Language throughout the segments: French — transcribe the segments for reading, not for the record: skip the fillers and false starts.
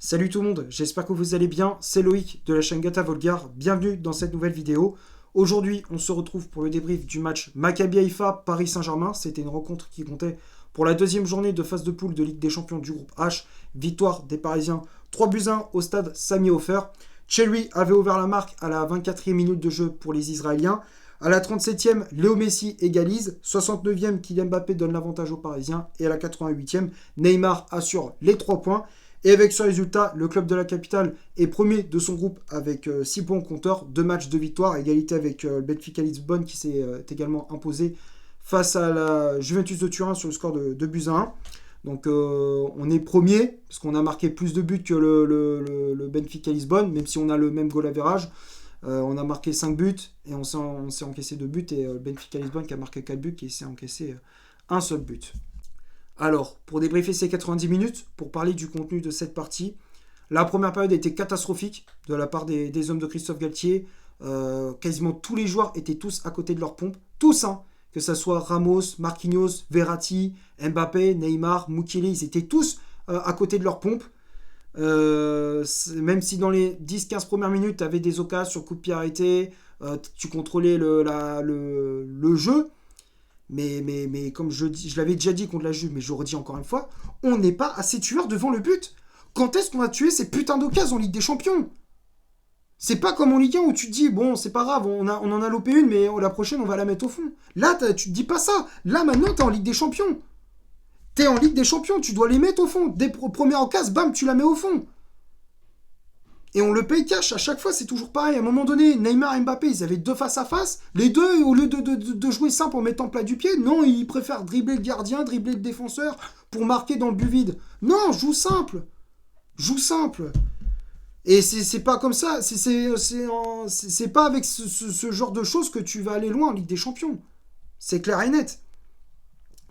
Salut tout le monde, j'espère que vous allez bien, c'est Loïc de la chaîne Gata Volgar, bienvenue dans cette nouvelle vidéo. Aujourd'hui, on se retrouve pour le débrief du match Maccabi Haïfa Paris Saint-Germain. C'était une rencontre qui comptait pour la deuxième journée de phase de poule de Ligue des Champions du groupe H. Victoire des Parisiens 3-1 au stade Sami Ofer. Cherry avait ouvert la marque à la 24e minute de jeu pour les Israéliens. À la 37e, Léo Messi égalise. 69e, Kylian Mbappé donne l'avantage aux Parisiens. Et à la 88e, Neymar assure les 3 points. Et avec ce résultat, le club de la capitale est premier de son groupe avec 6 points au compteur, 2 matchs de victoire, égalité avec le Benfica Lisbonne qui s'est également imposé face à la Juventus de Turin sur le score de 2-1. Donc on est premier, parce qu'on a marqué plus de buts que le Benfica Lisbonne, même si on a le même goal average. On a marqué 5 buts et on s'est encaissé 2 buts, et le Benfica Lisbonne qui a marqué 4 buts et s'est encaissé un seul but. Alors, pour débriefer ces 90 minutes, pour parler du contenu de cette partie, la première période était catastrophique de la part des hommes de Christophe Galtier. Quasiment tous les joueurs étaient tous à côté de leur pompe. Tous, hein. Que ce soit Ramos, Marquinhos, Verratti, Mbappé, Neymar, Mukiele, ils étaient tous à côté de leur pompe. Même si dans les 10-15 premières minutes, tu avais des occasions sur coup de pied arrêté, tu contrôlais le jeu. Mais comme je l'avais déjà dit contre la Juve, mais je le redis encore une fois, on n'est pas assez tueur devant le but. Quand est-ce qu'on a tué ces putains d'occasions en Ligue des Champions? C'est pas comme en Ligue 1 où tu te dis, bon, c'est pas grave, on en a loupé une, mais la prochaine, on va la mettre au fond. Là, tu te dis pas ça. Là, maintenant, t'es en Ligue des Champions. T'es en Ligue des Champions, tu dois les mettre au fond. Dès première occasion, bam, tu la mets au fond. Et on le paye cash, à chaque fois c'est toujours pareil. À un moment donné, Neymar et Mbappé, ils avaient deux face à face. Les deux, au lieu de jouer simple en mettant plat du pied, non, ils préfèrent dribbler le gardien, dribbler le défenseur pour marquer dans le but vide. Non, joue simple. Joue simple. Et c'est pas comme ça. C'est pas avec ce genre de choses que tu vas aller loin en Ligue des Champions. C'est clair et net.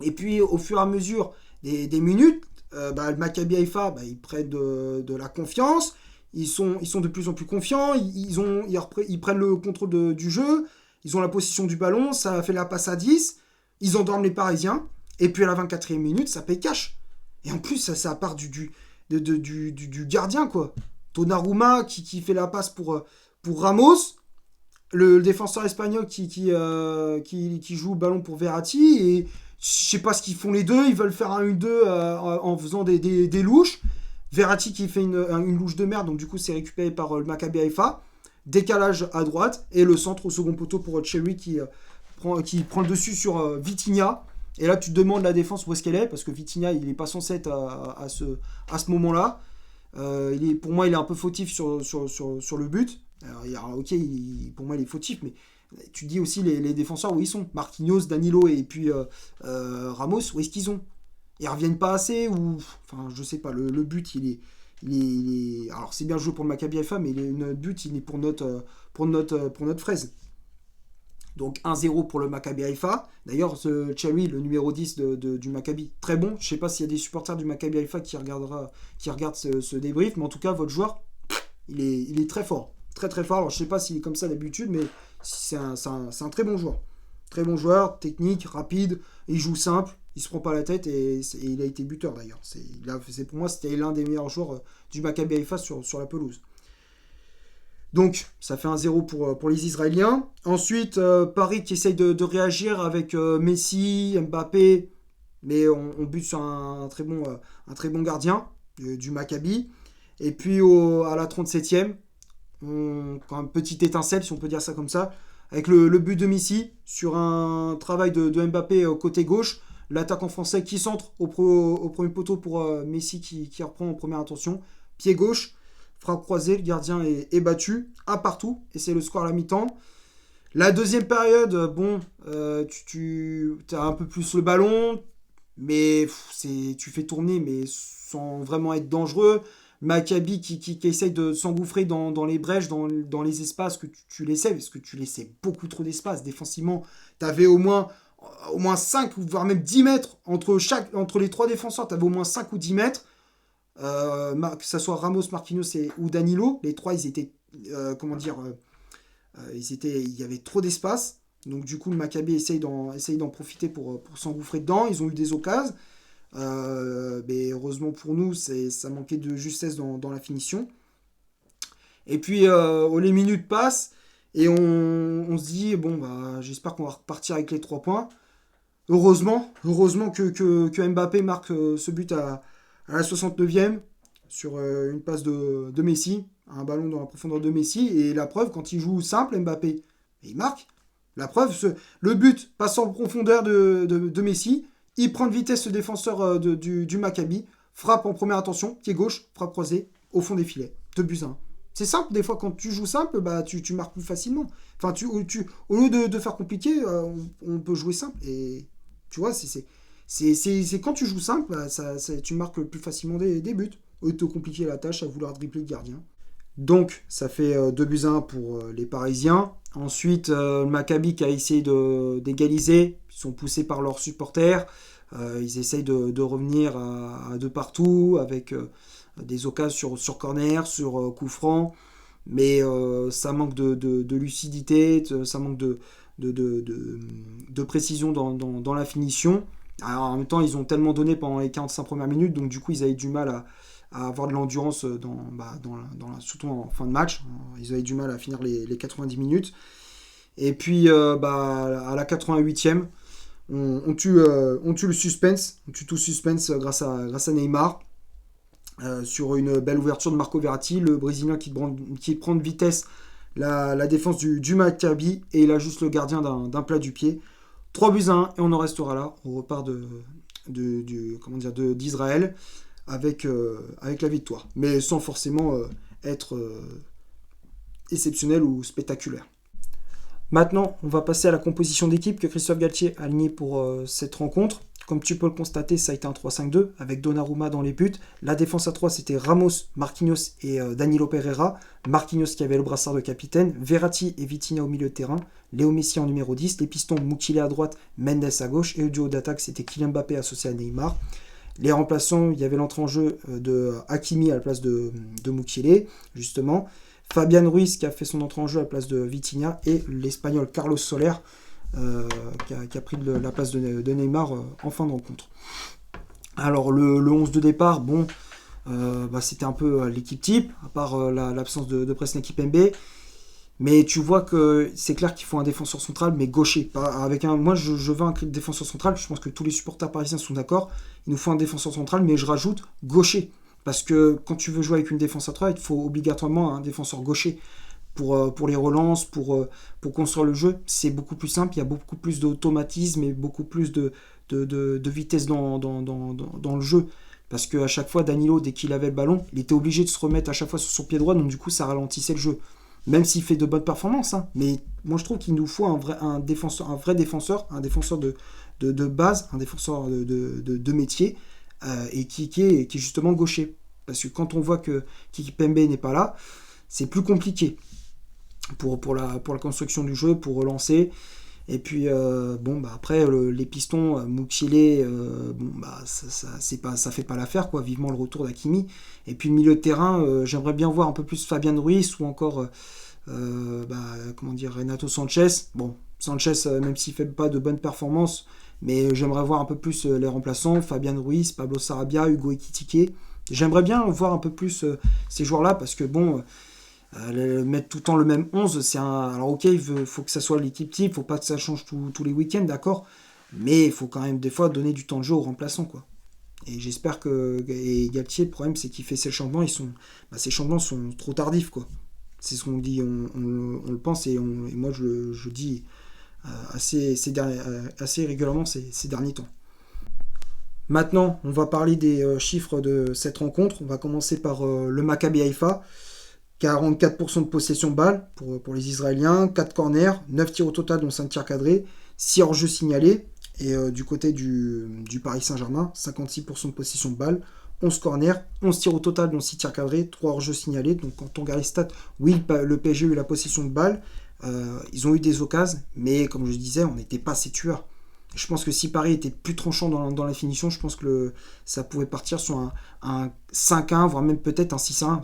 Et puis au fur et à mesure des minutes, le Maccabi Haïfa, ils prennent de la confiance. Ils sont de plus en plus confiants, ils prennent le contrôle du jeu, ils ont la possession du ballon, ça fait la passe à 10, ils endorment les Parisiens, et puis à la 24e minute, ça paye cash. Et en plus, ça part du gardien, quoi. Donnarumma qui fait la passe pour Ramos, le défenseur espagnol qui joue le ballon pour Verratti, et je sais pas ce qu'ils font les deux, ils veulent faire un 1-2 en faisant des louches. Verratti qui fait une louche de merde, donc du coup c'est récupéré par le Maccabi Haïfa. Décalage à droite, et le centre au second poteau pour Cherry qui prend le dessus sur Vitinha. Et là tu te demandes la défense où est-ce qu'elle est, parce que Vitinha il n'est pas censé être à ce moment-là. Pour moi il est un peu fautif sur le but. Alors, ok, pour moi il est fautif, mais tu te dis aussi les défenseurs où ils sont. Marquinhos, Danilo et puis Ramos, où est-ce qu'ils sont? Ils reviennent pas assez, ou enfin je sais pas, le but il est alors c'est bien joué pour le Maccabi Haïfa, mais notre but il est pour notre fraise. Donc 1-0 pour le Maccabi Haïfa. D'ailleurs ce Cherry, le numéro 10 du Maccabi, très bon. Je sais pas s'il y a des supporters du Maccabi Haïfa qui regardent ce débrief, mais en tout cas votre joueur il est très fort, très très fort. Alors je sais pas s'il est comme ça d'habitude, mais c'est un très bon joueur. Très bon joueur, technique, rapide, il joue simple, il se prend pas la tête, et il a été buteur d'ailleurs. Pour moi, c'était l'un des meilleurs joueurs du Maccabi Haïfa sur la pelouse. Donc, ça fait 1-0 pour les Israéliens. Ensuite, Paris qui essaye de réagir avec Messi, Mbappé, mais on bute sur un très bon gardien du Maccabi. Et puis à la 37e, quand même petite étincelle, si on peut dire ça comme ça, avec le but de Messi sur un travail de Mbappé côté gauche, l'attaquant français qui centre au premier poteau pour Messi qui reprend en première intention, pied gauche, frappe croisée, le gardien est battu, un partout, et c'est le score à la mi-temps. La deuxième période, tu as un peu plus le ballon, mais tu fais tourner, mais sans vraiment être dangereux. Maccabi qui essaye de s'engouffrer dans les brèches, dans les espaces que tu laissais, parce que tu laissais beaucoup trop d'espace. Défensivement, tu avais au moins 5, voire même 10 mètres entre les trois défenseurs, tu avais au moins 5 ou 10 mètres. Que ce soit Ramos, Marquinhos ou Danilo, les trois, ils étaient, il y avait trop d'espace. Donc du coup, le Maccabi essaye d'en profiter pour s'engouffrer dedans. Ils ont eu des occasions. Mais heureusement pour nous, ça manquait de justesse dans la finition. Et puis les minutes passent et on se dit, bon, bah, j'espère qu'on va repartir avec les 3 points. Heureusement que Mbappé marque ce but à la 69e sur une passe de Messi, un ballon dans la profondeur de Messi. Et la preuve, quand il joue simple, Mbappé, il marque. La preuve, le but passe en profondeur de Messi. Il prend de vitesse le défenseur du Maccabi, frappe en première intention, pied gauche, frappe croisée, au fond des filets. 2-1. C'est simple, des fois quand tu joues simple, bah, tu marques plus facilement. Enfin, au lieu de faire compliqué, on peut jouer simple. Et tu vois, c'est quand tu joues simple, bah, tu marques plus facilement des buts. Au lieu de te compliquer la tâche à vouloir dribbler le gardien. Donc, ça fait 2-1 pour les Parisiens. Ensuite, le Maccabi qui a essayé d'égaliser. Ils sont poussés par leurs supporters. Ils essayent de revenir à de partout avec des occasions sur corner, sur coup franc. Mais ça manque de lucidité, ça manque de précision dans la finition. Alors, en même temps, ils ont tellement donné pendant les 45 premières minutes, donc du coup, ils avaient du mal à avoir de l'endurance surtout en fin de match. Ils avaient du mal à finir les 90 minutes. Et puis, à la 88e, on tue le suspense. On tue tout le suspense grâce à Neymar. Sur une belle ouverture de Marco Verratti, le Brésilien qui prend de vitesse la défense du Maccabi et il ajuste le gardien d'un plat du pied. 3-1 et on en restera là. On repart d'Israël avec la victoire. Mais sans forcément être exceptionnel ou spectaculaire. Maintenant, on va passer à la composition d'équipe que Christophe Galtier a alignée pour cette rencontre. Comme tu peux le constater, ça a été un 3-5-2 avec Donnarumma dans les buts. La défense à 3, c'était Ramos, Marquinhos et Danilo Pereira. Marquinhos qui avait le brassard de capitaine, Verratti et Vitinha au milieu de terrain, Léo Messi en numéro 10, les pistons Mukiele à droite, Mendes à gauche et le duo d'attaque, c'était Kylian Mbappé associé à Neymar. Les remplaçants, il y avait l'entrée en jeu de Hakimi à la place de Mukiele, justement. Fabian Ruiz qui a fait son entrée en jeu à la place de Vitinha et l'Espagnol Carlos Soler qui a pris la place de Neymar en fin de rencontre. Alors le 11 de départ, bon, c'était un peu l'équipe type, à part l'absence de Presnel Kimpembe. Mais tu vois que c'est clair qu'il faut un défenseur central, mais gaucher. Moi, je veux un défenseur central, je pense que tous les supporters parisiens sont d'accord. Il nous faut un défenseur central, mais je rajoute gaucher. Parce que quand tu veux jouer avec une défense à 3, il faut obligatoirement un défenseur gaucher. Pour les relances, pour construire le jeu, c'est beaucoup plus simple, il y a beaucoup plus d'automatisme et beaucoup plus de vitesse dans le jeu. Parce qu'à chaque fois, Danilo, dès qu'il avait le ballon, il était obligé de se remettre à chaque fois sur son pied droit, donc du coup, ça ralentissait le jeu. Même s'il fait de bonnes performances, hein. Mais moi, je trouve qu'il nous faut un vrai défenseur, un défenseur de base, un défenseur de métier, et qui est justement gaucher. Parce que quand on voit que Kimpembe n'est pas là, c'est plus compliqué pour la construction du jeu, pour relancer. Et puis, après, les pistons, Mukiele, ça fait pas l'affaire, quoi. Vivement le retour d'Hakimi. Et puis, le milieu de terrain, j'aimerais bien voir un peu plus Fabian Ruiz ou encore, Renato Sanchez. Bon, Sanchez, même s'il fait pas de bonnes performances, mais j'aimerais voir un peu plus les remplaçants, Fabian Ruiz, Pablo Sarabia, Hugo Ekitike. J'aimerais bien voir un peu plus ces joueurs-là, parce que mettre tout le temps le même 11, alors ok, il faut que ça soit l'équipe type, il faut pas que ça change tous les week-ends, d'accord, mais il faut quand même des fois donner du temps de jeu aux remplaçants, quoi. Et j'espère et Galtier, le problème c'est qu'il fait ces changements, ces changements sont trop tardifs, quoi. C'est ce qu'on dit, on le pense, et moi je dis assez régulièrement ces derniers temps. Maintenant, on va parler des chiffres de cette rencontre. On va commencer par le Maccabi Haïfa. 44% de possession de balle pour les Israéliens, 4 corners, 9 tirs au total, dont 5 tirs cadrés, 6 hors-jeu signalés. Et du côté du Paris Saint-Germain, 56% de possession de balle, 11 corners, 11 tirs au total, dont 6 tirs cadrés, 3 hors-jeu signalés. Donc quand on regarde les stats, oui, le PSG a eu la possession de balle, ils ont eu des occasions, mais comme je disais, on n'était pas assez tueurs. Je pense que si Paris était plus tranchant dans la finition, je pense que ça pouvait partir sur un 5-1, voire même peut-être un 6-1,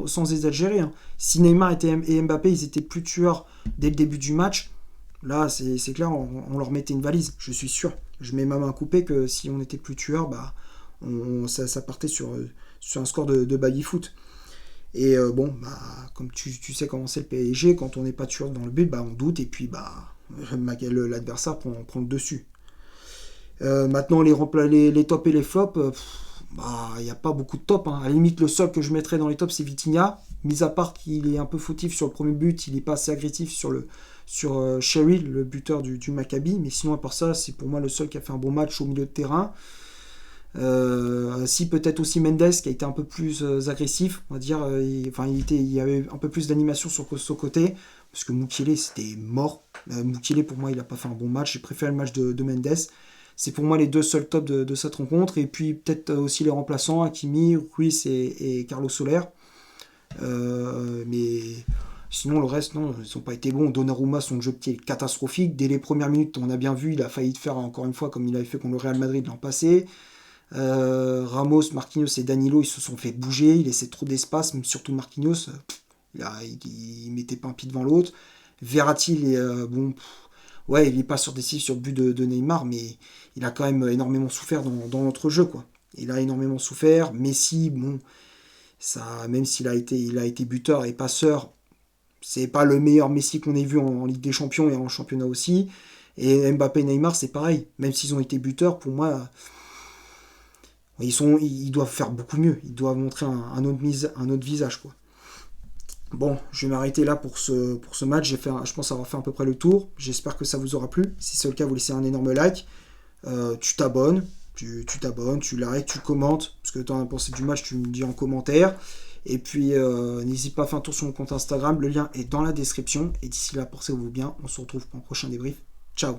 sans exagérer. Hein. Si Neymar et Mbappé ils étaient plus tueurs dès le début du match, Là, c'est clair, on leur mettait une valise, je suis sûr. Je mets ma main coupée que si on était plus tueur, bah, ça partait sur un score de baby-foot. Et bon, bah, comme tu sais comment c'est le PSG, quand on n'est pas tueur dans le but, bah, on doute et puis bah, l'adversaire prend le dessus. Maintenant, les tops et les flops, bah, il n'y a pas beaucoup de tops. Hein. À la limite, le seul que je mettrais dans les tops, c'est Vitinha. Mis à part qu'il est un peu fautif sur le premier but, il n'est pas assez agressif sur Sherry, le buteur du Maccabi. Mais sinon, à part ça, c'est pour moi le seul qui a fait un bon match au milieu de terrain. Si peut-être aussi Mendes qui a été un peu plus agressif, on va dire, il y avait un peu plus d'animation sur ce côté, parce que Mukiele c'était mort. Mukiele pour moi il a pas fait un bon match, j'ai préféré le match de Mendes. C'est pour moi les deux seuls tops de cette rencontre, et puis peut-être aussi les remplaçants, Hakimi, Ruiz et Carlos Soler. Mais sinon le reste non, ils n'ont pas été bons. Donnarumma, son jeu de pied est catastrophique. Dès les premières minutes, on a bien vu, il a failli faire encore une fois comme il avait fait contre le Real Madrid l'an passé. Ramos, Marquinhos et Danilo, ils se sont fait bouger, il laissait trop d'espace, même surtout Marquinhos, il mettait pas un pied devant l'autre. Verratti, bon, ouais, il est pas décisif sur le but de Neymar, mais il a quand même énormément souffert dans notre jeu, quoi. Il a énormément souffert. Messi, bon, ça, même il a été buteur et passeur, c'est pas le meilleur Messi qu'on ait vu en Ligue des Champions et en championnat aussi. Et Mbappé et Neymar, c'est pareil. Même s'ils ont été buteurs, pour moi, ils doivent faire beaucoup mieux. Ils doivent montrer un autre visage, quoi. Bon, je vais m'arrêter là pour ce match. Je pense avoir fait à peu près le tour. J'espère que ça vous aura plu. Si c'est le cas, vous laissez un énorme like. Tu t'abonnes, tu likes, tu commentes. Ce que tu en as pensé du match, tu me dis en commentaire. Et puis, n'hésite pas à faire un tour sur mon compte Instagram. Le lien est dans la description. Et d'ici là, portez-vous bien. On se retrouve pour un prochain débrief. Ciao.